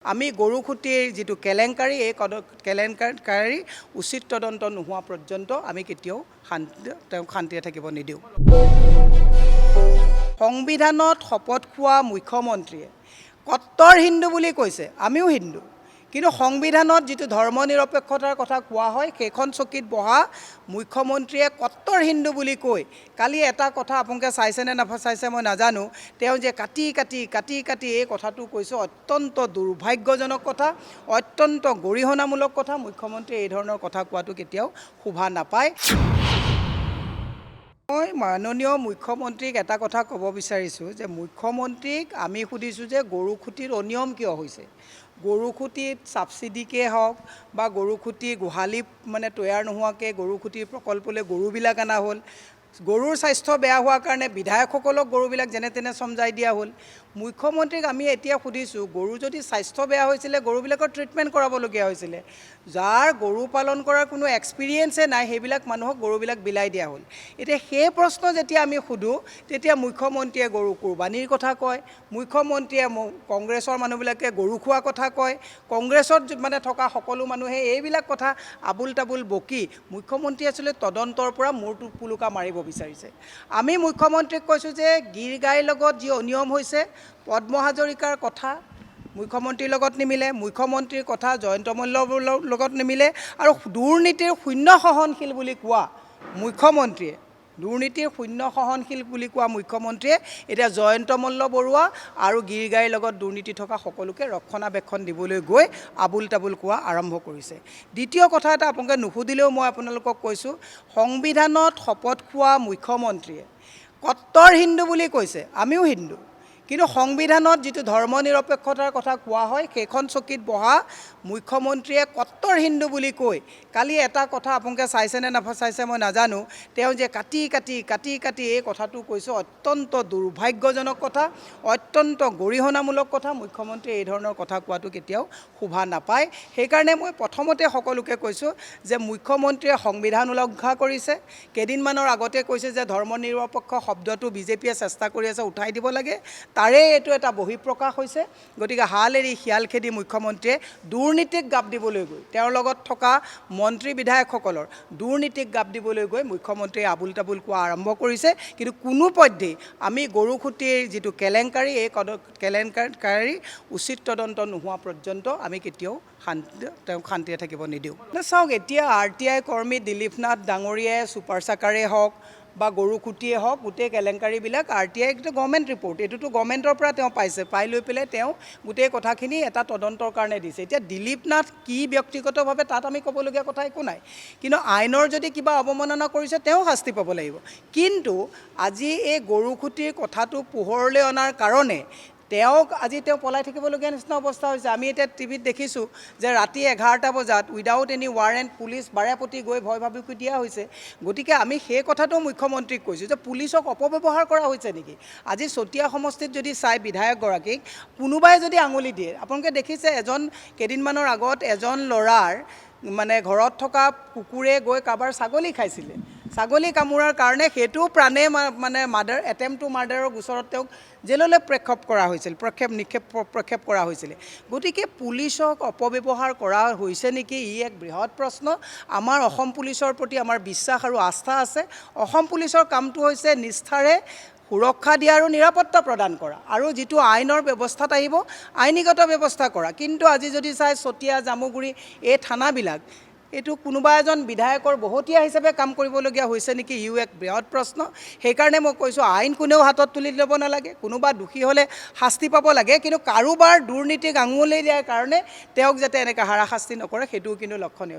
আমি গৰুখুটিৰ যিটো কেলেংকাৰী এই কেলেংকাৰী উচিত তদন্ত নোহোৱা পৰ্যন্ত আমি কেতিয়াও শান্তিৰে থাকিব নিদিওঁ। সংবিধানত শপত খোৱা মুখ্যমন্ত্ৰীয়ে কট্টৰ হিন্দু বুলি কৈছে, আমিও হিন্দু, কিন্তু সংবিধানত যিটো ধৰ্ম নিৰপেক্ষতাৰ কথা কোৱা হয় সেইখন চকীত বহা মুখ্যমন্ত্ৰীয়ে কট্টৰ হিন্দু বুলি কৈ কালি এটা কথা আপোনালোকে চাইছেনে নাচাইছে মই নাজানো, তেওঁ যে কাটি এই কথাটো কৈছে অত্যন্ত দুৰ্ভাগ্যজনক কথা, অত্যন্ত গৰিহণামূলক কথা। মুখ্যমন্ত্ৰীয়ে এই ধৰণৰ কথা কোৱাটো কেতিয়াও শোভা নাপায়। মই মাননীয় মুখ্যমন্ত্ৰীক এটা কথা ক'ব বিচাৰিছোঁ যে মুখ্যমন্ত্ৰীক আমি সুধিছোঁ যে গৰুখুটিৰ অনিয়ম কিয় হৈছে। গৰুখুটিত ছাবচিডিকে হওক বা গৰুখুটি গোহালি তৈয়াৰ নোহোৱাকৈ গৰুখুটিৰ প্ৰকল্পলৈ গৰুবিলাক অনা হ'ল, গৰুৰ স্বাস্থ্য বেয়া হোৱাৰ কাৰণে বিধায়কসকলক গৰুবিলাক যেনে তেনে চমজাই দিয়া হ'ল। মুখ্যমন্ত্ৰীক আমি এতিয়া সুধিছোঁ, গৰু যদি স্বাস্থ্য বেয়া হৈছিলে গৰুবিলাকৰ ট্ৰিটমেণ্ট কৰাবলগীয়া হৈছিলে, যাৰ গৰু পালন কৰাৰ কোনো এক্সপিৰিয়েঞ্চে নাই সেইবিলাক মানুহক গৰুবিলাক বিলাই দিয়া হ'ল। এতিয়া সেই প্ৰশ্ন যেতিয়া আমি সোধোঁ তেতিয়া মুখ্যমন্ত্ৰীয়ে গৰু কুৰবানীৰ কথা কয়, মুখ্যমন্ত্ৰীয়ে কংগ্ৰেছৰ মানুহবিলাকে গৰু খোৱা কথা কয়, কংগ্ৰেছত থকা সকলো মানুহে এইবিলাক কথা আবুল তাবুল বকি মুখ্যমন্ত্ৰীয়ে আচলতে তদন্তৰ পৰা মূৰটো পুলুকা মাৰিব বিচাৰিছে। আমি মুখ্যমন্ত্ৰীক কৈছোঁ যে গীৰ গাইৰ লগত যি অনিয়ম হৈছে, পদ্ম হাজৰিকাৰ কথা মুখ্যমন্ত্ৰীৰ লগত নিমিলে, মুখ্যমন্ত্ৰীৰ কথা জয়ন্ত মল্লৰ লগত নিমিলে, আৰু দুৰ্নীতিৰ শূন্য সহনশীল বুলি কোৱা মুখ্যমন্ত্ৰীয়ে এতিয়া জয়ন্ত মল্ল বৰুৱা আৰু গীৰ গাইৰ লগত দুৰ্নীতি থকা সকলোকে ৰক্ষণাবেক্ষণ দিবলৈ গৈ আবুল তাবুল কোৱা আৰম্ভ কৰিছে। দ্বিতীয় কথা এটা আপোনালোকে নুসুধিলেও মই আপোনালোকক কৈছোঁ, সংবিধানত শপত খোৱা মুখ্যমন্ত্ৰীয়ে কট্টৰ হিন্দু বুলি কৈছে, আমিও হিন্দু, কিন্তু সংবিধানত যিটো ধৰ্ম নিৰপেক্ষতাৰ কথা কোৱা হয় সেইখন চকীত বহা মুখ্যমন্ত্ৰীয়ে কট্টৰ হিন্দু বুলি কৈ কালি এটা কথা আপোনালোকে চাইছেনে নাচাইছে মই নাজানো, তেওঁ যে কাটি এই কথাটো কৈছে অত্যন্ত দুৰ্ভাগ্যজনক কথা, অত্যন্ত গৰিহণামূলক কথা। মুখ্যমন্ত্ৰীয়ে এই ধৰণৰ কথা কোৱাটো কেতিয়াও শোভা নাপায়। সেইকাৰণে মই প্ৰথমতে সকলোকে কৈছোঁ যে মুখ্যমন্ত্ৰীয়ে সংবিধান উলংঘা কৰিছে। কেইদিনমানৰ আগতে কৈছে যে ধৰ্ম নিৰপেক্ষ শব্দটো বিজেপিয়ে চেষ্টা কৰি আছে উঠাই দিব লাগে, তাৰে এইটো এটা বহিঃপ্ৰকাশ হৈছে। গতিকে হাল এৰি শিয়াল খেদি মুখ্যমন্ত্ৰীয়ে দুৰ্নীতিক গাপ দিবলৈ গৈ, তেওঁৰ লগত থকা মন্ত্ৰী বিধায়কসকলৰ দুৰ্নীতিক গাপ দিবলৈ গৈ মুখ্যমন্ত্ৰীয়ে আবুল তাবুল কোৱা আৰম্ভ কৰিছে। কিন্তু কোনোপধ্যেই আমি গৰুখুটিৰ যিটো কেলেংকাৰী এই কেলেংকাৰী উচিত তদন্ত নোহোৱা পৰ্যন্ত আমি কেতিয়াও শান্তিৰে থাকিব নিদিওঁ। চাওক, এতিয়া RTI কৰ্মী দিলীপ নাথ ডাঙৰীয়াই ছুপাৰ চাকাৰেই হওক বা গৰুখুটিয়ে হওক, গোটেই কেলেংকাৰীবিলাক RTI এইটো গভৰ্ণমেণ্ট ৰিপৰ্ট, এইটোতো গভৰ্ণমেণ্টৰ পৰা তেওঁ পাইছে, পাই লৈ পেলাই তেওঁ গোটেই কথাখিনি এটা তদন্তৰ কাৰণে দিছে। এতিয়া দিলীপ নাথ কি ব্যক্তিগতভাৱে তাত আমি ক'বলগীয়া কথা একো নাই, কিন্তু আইনৰ যদি কিবা অৱমাননা কৰিছে তেওঁ শাস্তি পাব লাগিব। কিন্তু আজি এই গৰুখুটিৰ কথাটো পোহৰলৈ অনাৰ কাৰণে তেওঁ পলাই থাকিবলগীয়া নিচিনা অৱস্থা হৈছে। আমি এতিয়া টিভিত দেখিছোঁ যে ৰাতি 11টা বজাত উইদাউট এনি ৱাৰেণ্ট পুলিচ বাৰেপতি গৈ ভয় ভাবুকি দিয়া হৈছে। গতিকে আমি সেই কথাটো মুখ্যমন্ত্ৰীক কৈছোঁ যে পুলিচক অপব্যৱহাৰ কৰা হৈছে নেকি। আজি চতিয়া সমষ্টিত যদি চাই বিধায়কগৰাকীক কোনোবাই যদি আঙুলি দিয়ে, আপোনালোকে দেখিছে কেইদিনমানৰ আগত এজন ল'ৰাৰ ঘৰত থকা কুকুৰে গৈ কাৰোবাৰ ছাগলী খাইছিলে, ছাগলী কামোৰাৰ কাৰণে সেইটো প্ৰাণে এটেম্প টু মাৰ্ডাৰৰ গোচৰত তেওঁক জেললৈ প্ৰক্ষেপ কৰা হৈছিলে। গতিকে পুলিচক অপব্যৱহাৰ কৰা হৈছে নেকি, ই এক বৃহৎ প্ৰশ্ন। আমাৰ অসম পুলিচৰ প্ৰতি আমাৰ বিশ্বাস আৰু আস্থা আছে। অসম পুলিচৰ কামটো হৈছে নিষ্ঠাৰে সুৰক্ষা দিয়া আৰু নিৰাপত্তা প্ৰদান কৰা, আৰু যিটো আইনৰ ব্যৱস্থাত আহিব আইনীগত ব্যৱস্থা কৰা। কিন্তু আজি যদি চাই চতিয়া, জামুগুৰি এই থানাবিলাক, এইটো কোনোবা এজন বিধায়কৰ বহতীয়া হিচাপে কাম কৰিবলগীয়া হৈছে নেকি, ইও এক বৃহৎ প্ৰশ্ন। সেইকাৰণে মই কৈছোঁ আইন কোনেও হাতত তুলি ল'ব নালাগে, কোনোবা দোষী হ'লে শাস্তি পাব লাগে, কিন্তু কাৰোবাৰ দুৰ্নীতিক আঙুলি দিয়াৰ কাৰণে তেওঁক যাতে এনেকৈ হাৰাশাস্তি নকৰে সেইটোও কিন্তু লক্ষণীয়।